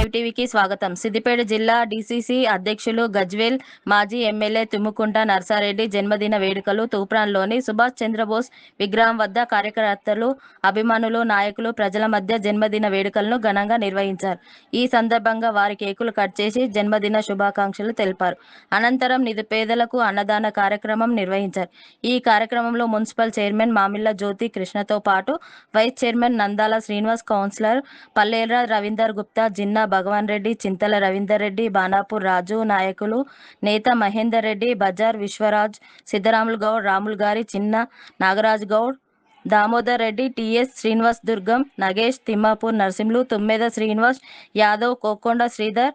Live టీవీకి స్వాగతం. సిద్దిపేట జిల్లా డీసీసీ అధ్యక్షులు గజ్వేల్ మాజీ ఎమ్మెల్యే తుమ్ముకుంట నర్సారెడ్డి జన్మదిన వేడుకలు తూప్రాన్లోని సుభాష్ చంద్రబోస్ విగ్రహం వద్ద కార్యకర్తలు, అభిమానులు, నాయకులు ప్రజల మధ్య జన్మదిన వేడుకలను ఘనంగా నిర్వహించారు. ఈ సందర్భంగా వారి కేకులు కట్ చేసి జన్మదిన శుభాకాంక్షలు తెలిపారు. అనంతరం నిరుపేదలకు అన్నదాన కార్యక్రమం నిర్వహించారు. ఈ కార్యక్రమంలో మున్సిపల్ చైర్మన్ మామిళ్ల జ్యోతి కృష్ణతో పాటు vice chairman Nandala Srinivas, councillor Pallela Ravinder Gupta, Jinna Bhagavan Reddy, Chintala Ravinder Reddy, Banapur Raju, నాయకులు నేత మహేందర్ రెడ్డి, బజార్ విశ్వరాజ్, సిద్ధరాములు గౌడ్, రాములు గారి, చిన్న నాగరాజ్ గౌడ్, దామోదర్ రెడ్డి, టిఎస్ శ్రీనివాస్, దుర్గం నగేష్, తిమ్మాపూర్ నరసింహులు, తుమ్మెద శ్రీనివాస్ యాదవ్, కోకొండ శ్రీధర్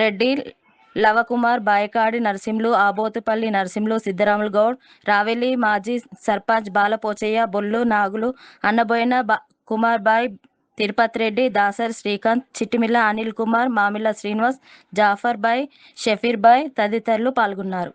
రెడ్డి, లవకుమార్, బాయకాడి నరసింహులు, ఆబోతుపల్లి నరసింహులు, సిద్ధరాములు గౌడ్, రావెల్లి మాజీ సర్పంచ్ బాలపోచయ్య, బొల్లు నాగులు, అన్నబోయిన Kumar bye, Tirupati Reddy, Dasari Srikanth, చిట్టిమిల్ల Anil Kumar, మామిళ్ళ Srinivas, Jafar bye, Shafeer bye తదితరులు పాల్గొన్నారు.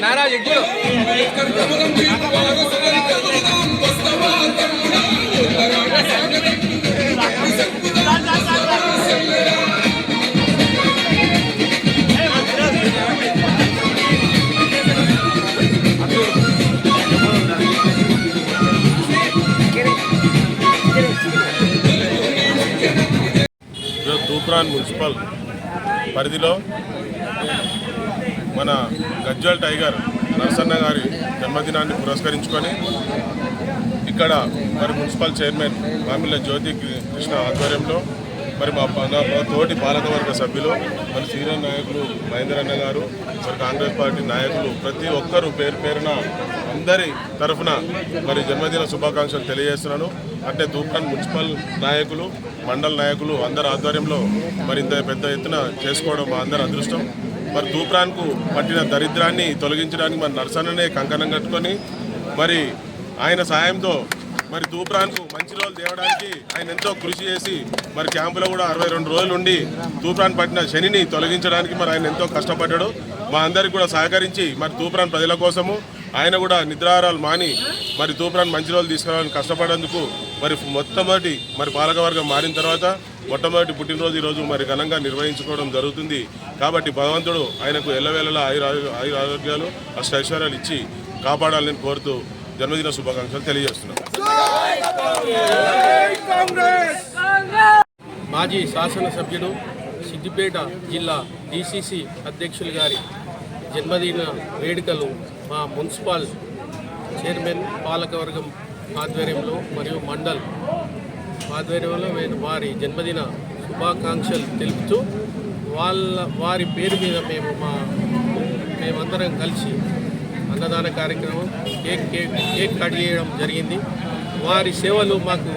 नाराज తూప్రాన్ మున్సిపల్ పరిధిలో మన గజ్వేల్ టైగర్ నరసన్న గారి జన్మదినాన్ని పురస్కరించుకొని ఇక్కడ మరి మున్సిపల్ చైర్మన్ మామిళ్ళ జ్యోతి కృష్ణ ఆధ్వర్యంలో మరి మా తోటి పాలకవర్గ సభ్యులు మరి సీనియర్ నాయకులు మహేందర్ గారు మరి కాంగ్రెస్ పార్టీ నాయకులు ప్రతి ఒక్కరూ పేరు పేరున అందరి తరఫున మరి జన్మదిన శుభాకాంక్షలు తెలియజేస్తున్నాను. అంటే తూప్రాన్ మున్సిపల్ నాయకులు మండల నాయకులు అందరి ఆధ్వర్యంలో మరి ఇంత పెద్ద ఎత్తున చేసుకోవడం మా అందరి అదృష్టం. మరి తూప్రాన్కు పట్టిన దరిద్రాన్ని తొలగించడానికి మరి నరసన్ననే కంకణం కట్టుకొని మరి ఆయన సాయంతో మరి తూప్రాన్కు మంచి రోజులు తేవడానికి ఆయన ఎంతో కృషి చేసి మరి క్యాంపులో కూడా 62 రోజులు ఉండి తూప్రాన్ పట్టిన శనిని తొలగించడానికి మరి ఆయన ఎంతో కష్టపడ్డాడు. మా అందరికి కూడా సహకరించి మరి తూప్రాన్ ప్రజల కోసము ఆయన కూడా నిద్రాహారాలు మాని మరి తూప్రాన్ మంచి రోజులు తీసుకురావాలని కష్టపడేందుకు మరి మొట్టమొదటి మరి పాలకవర్గం మారిన తర్వాత మొట్టమొదటి పుట్టినరోజు ఈరోజు మరి ఘనంగా నిర్వహించుకోవడం జరుగుతుంది. కాబట్టి భగవంతుడు ఆయనకు ఎల్లవేళలా ఆరోగ్యాలు అష్టైశ్వర్యాలు ఇచ్చి కాపాడాలని కోరుతూ జన్మదిన శుభాకాంక్షలు తెలియజేస్తున్నాం. మాజీ శాసనసభ్యుడు సిద్దిపేట జిల్లా డిసిసి అధ్యక్షులు గారి జన్మదిన వేడుకలు మా మున్సిపల్ చైర్మన్ పాలకవర్గం ఆధ్వర్యంలో మరియు మండల్ ఆధ్వర్యంలో వారి జన్మదిన శుభాకాంక్షలు తెలుపుతూ వారి పేరు మీద మేమందరం కలిసి అన్నదాన కార్యక్రమం కేక్ కట్ చేయడం జరిగింది. వారి సేవలు మాకు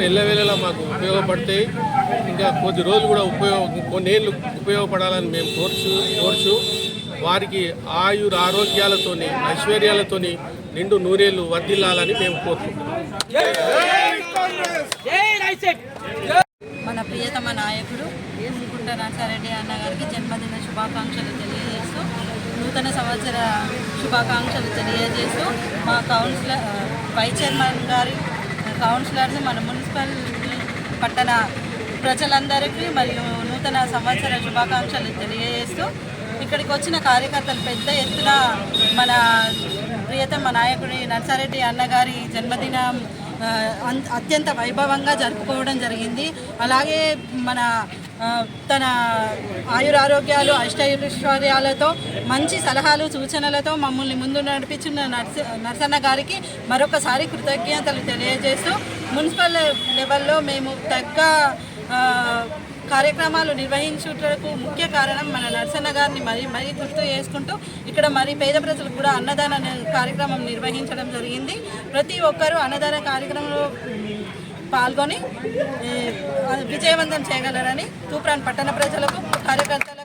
ఎల్లవేళలా మాకు ఉపయోగపడతాయి. ఇంకా కొద్ది రోజులు కూడా కొన్నేళ్ళు ఉపయోగపడాలని మేము కోర్చు వారికి ఆరోగ్యాలతోని ఐశ్వర్యాలతోని నిండు నూరేళ్ళు వర్ధిల్లాలని మేము కోరుకుంటున్నాం. మన ప్రియతమ నాయకుడు తుమ్ముకుంట నర్సారెడ్డి అన్న గారికి జన్మదిన శుభాకాంక్షలు తెలియజేస్తూ నూతన సంవత్సర శుభాకాంక్షలు తెలియజేస్తూ మా కౌన్సిలర్ వైస్ చైర్మన్ గారి కౌన్సిలర్స్ మన మున్సిపల్ పట్టణ ప్రజలందరికీ మరియు నూతన సంవత్సర శుభాకాంక్షలు తెలియజేస్తూ ఇక్కడికి వచ్చిన కార్యకర్తలు పెద్ద ఎత్తున మన ప్రియతమ నాయకుడి నర్సారెడ్డి అన్నగారి జన్మదినం అత్యంత వైభవంగా జరుపుకోవడం జరిగింది. అలాగే తన ఆయురారోగ్యాలు అష్టైశ్వర్యాలతో మంచి సలహాలు సూచనలతో మమ్మల్ని ముందు నడిపించిన నరసన్న గారికి మరొకసారి కృతజ్ఞతలు తెలియజేస్తూ మున్సిపల్ లెవెల్లో మేము తగ్గ కార్యక్రమాలు నిర్వహించుటకు ముఖ్య కారణం మన నరసన్న గారిని మరీ గుర్తు చేసుకుంటూ ఇక్కడ పేద ప్రజలకు కూడా అన్నదాన కార్యక్రమం నిర్వహించడం జరిగింది. ప్రతి ఒక్కరూ అన్నదాన కార్యక్రమంలో పాల్గొని విజయవంతం చేయగలరని తూప్రాన్ పట్టణ ప్రజలకు కార్యకర్తలకు